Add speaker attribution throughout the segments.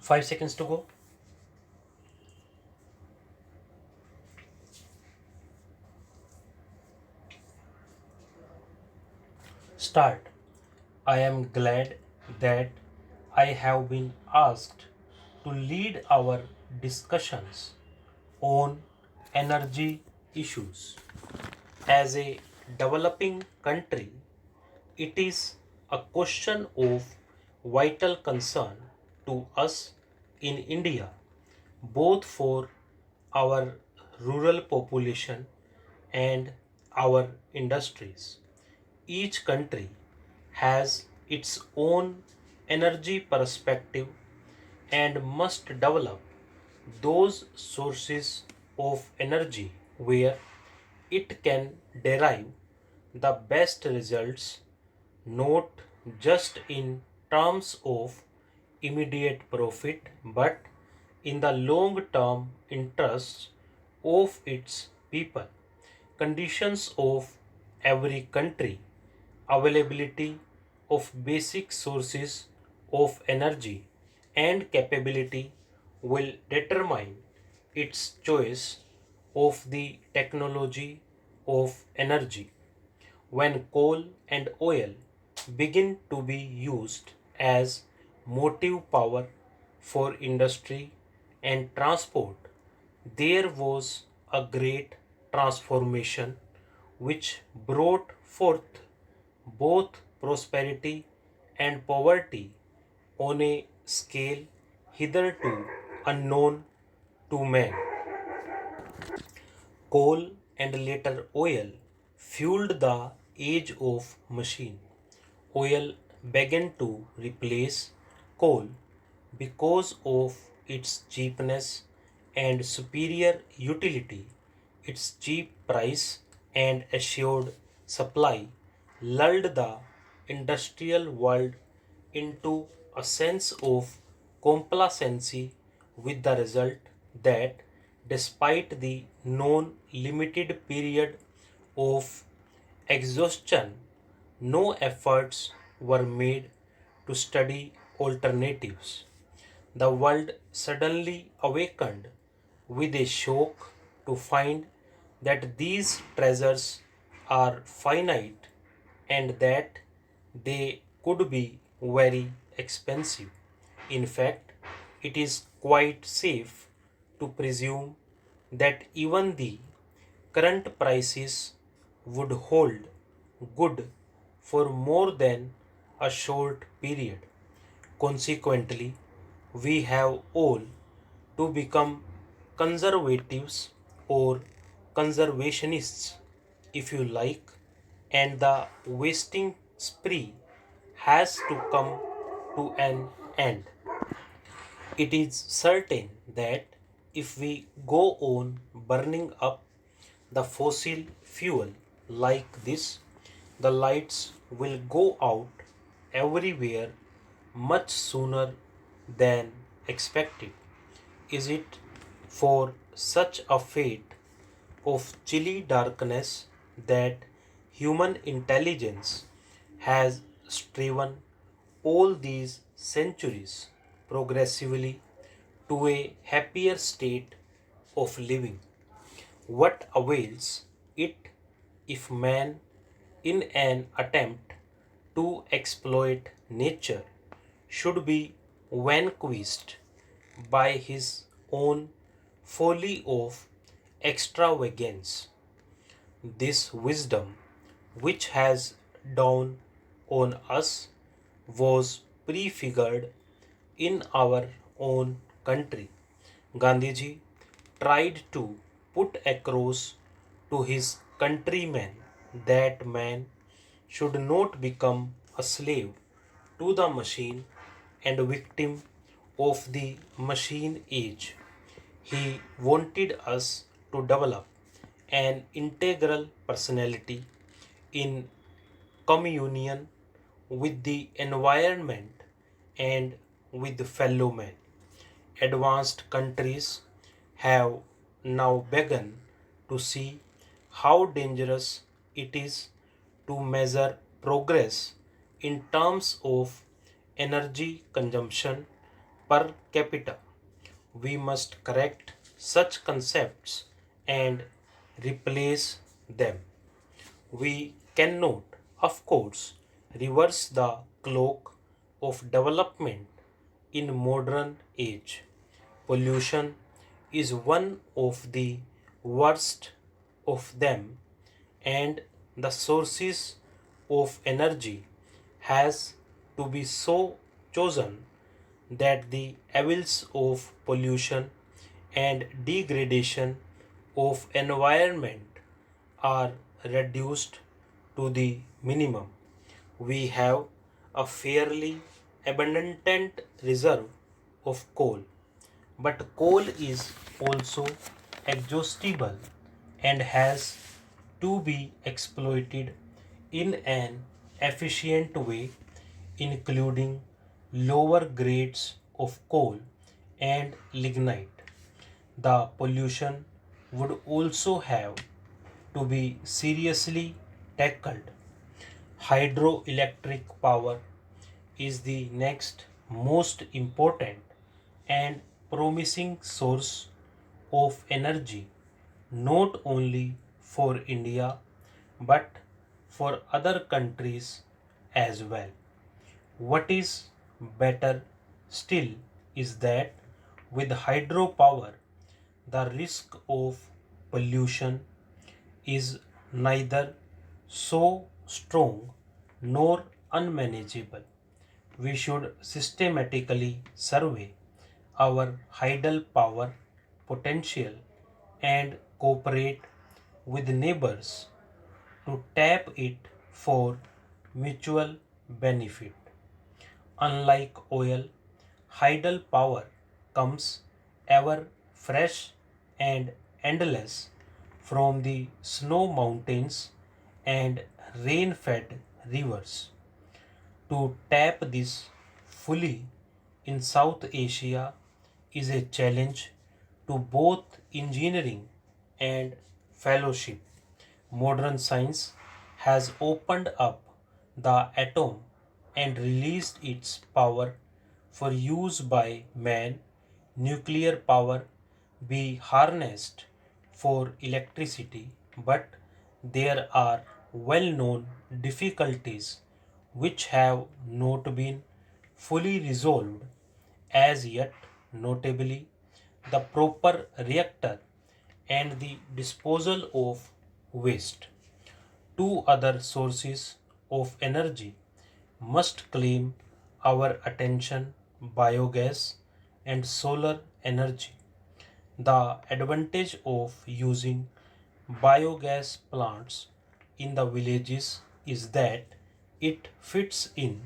Speaker 1: 5 seconds to go. Start. I am glad that I have been asked to lead our discussions on energy issues. As a developing country, it is a question of vital concern to us in India, both for our rural population and our industries. Each country has its own energy perspective and must develop those sources of energy where it can derive the best results, not just in terms of immediate profit but in the long term interests of its people. Conditions of every country, availability of basic sources of energy, and capability will determine its choice of the technology of energy. When coal and oil begin to be used as motive power for industry and transport, there was a great transformation which brought forth both prosperity and poverty on a scale hitherto unknown to man. Coal and later oil fueled the age of machine. Oil began to replace coal because of its cheapness and superior utility. Its cheap price and assured supply lulled the industrial world into a sense of complacency, with the result that despite the known limited period of exhaustion, no efforts were made to study alternatives. The world suddenly awakened with a shock to find that these treasures are finite and that they could be very expensive. In fact, it is quite safe to presume that even the current prices would hold good for more than a short period. Consequently, we have all to become conservatives or conservationists, if you like, and the wasting spree has to come to an end. It is certain that if we go on burning up the fossil fuel like this, the lights will go out everywhere much sooner than expected. Is it for such a fate of chilly darkness that human intelligence has striven all these centuries progressively to a happier state of living? What avails it if man, in an attempt to exploit nature, should be vanquished by his own folly of extravagance? This wisdom, which has dawned on us, was prefigured in our own country. Gandhiji tried to put across to his countrymen that man should not become a slave to the machine and a victim of the machine age. He wanted us to develop an integral personality in communion with the environment and with fellow men. Advanced countries have now begun to see how dangerous it is to measure progress in terms of energy consumption per capita. We must correct such concepts and replace them. We cannot, of course, reverse the clock of development in modern age. Pollution is one of the worst of them, and the sources of energy has to be so chosen that the evils of pollution and degradation of environment are reduced to the minimum. We have a fairly abundant reserve of coal, but coal is also exhaustible and has to be exploited in an efficient way, including lower grades of coal and lignite. The pollution would also have to be seriously tackled. Hydroelectric power is the next most important and promising source of energy, not only for India but for other countries as well. What is better still is that with hydropower, the risk of pollution is neither so strong nor unmanageable. We should systematically survey our hydel power potential and cooperate with neighbors to tap it for mutual benefit. Unlike oil, hydel power comes ever fresh and endless from the snow mountains and rain fed rivers. To tap this fully in South Asia is a challenge to both engineering and fellowship. Modern science has opened up the atom and released its power for use by man. Nuclear power be harnessed for electricity, but there are well known difficulties which have not been fully resolved as yet, notably the proper reactor and the disposal of waste. Two other sources of energy must claim our attention: biogas and solar energy. The advantage of using biogas plants in the villages is that it fits in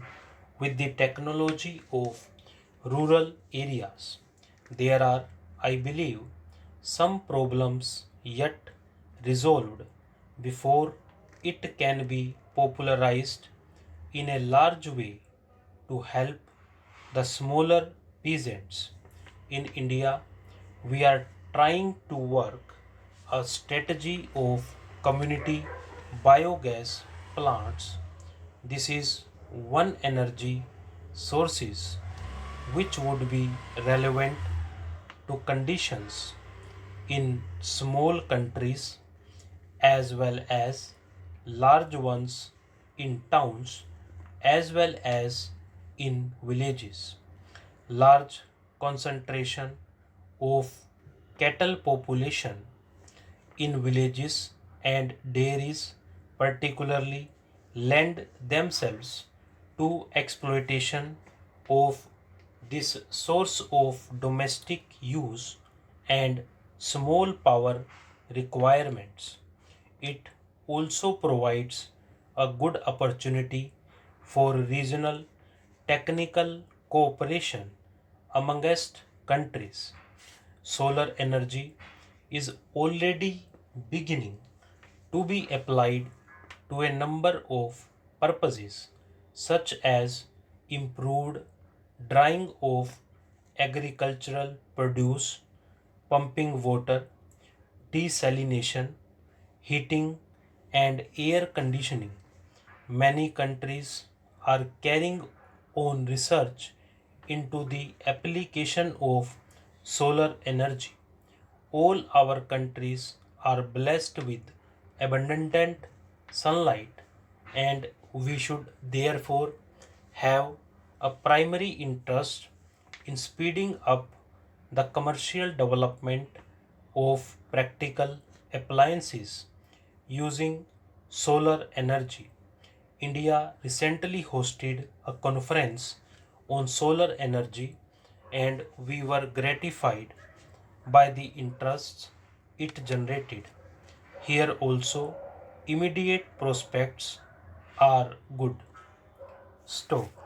Speaker 1: with the technology of rural areas. There are, I believe, some problems yet resolved before it can be popularized in a large way to help the smaller peasants. In India, we are trying to work a strategy of community biogas plants. This is one energy sources which would be relevant to conditions in small countries as well as large ones in towns as well as in villages. Large concentration of cattle population in villages and dairies particularly lend themselves to exploitation of this source of domestic use and small power requirements. It also provides a good opportunity for regional technical cooperation amongst countries. Solar energy is already beginning to be applied to a number of purposes, such as improved drying of agricultural produce, pumping water, desalination, heating, and air conditioning. Many countries are carrying on research into the application of solar energy. All our countries are blessed with abundant sunlight, and we should therefore have a primary interest in speeding up the commercial development of practical appliances using solar energy. India recently hosted a conference on solar energy, and we were gratified by the interests it generated. Here also, immediate prospects are good. Stop.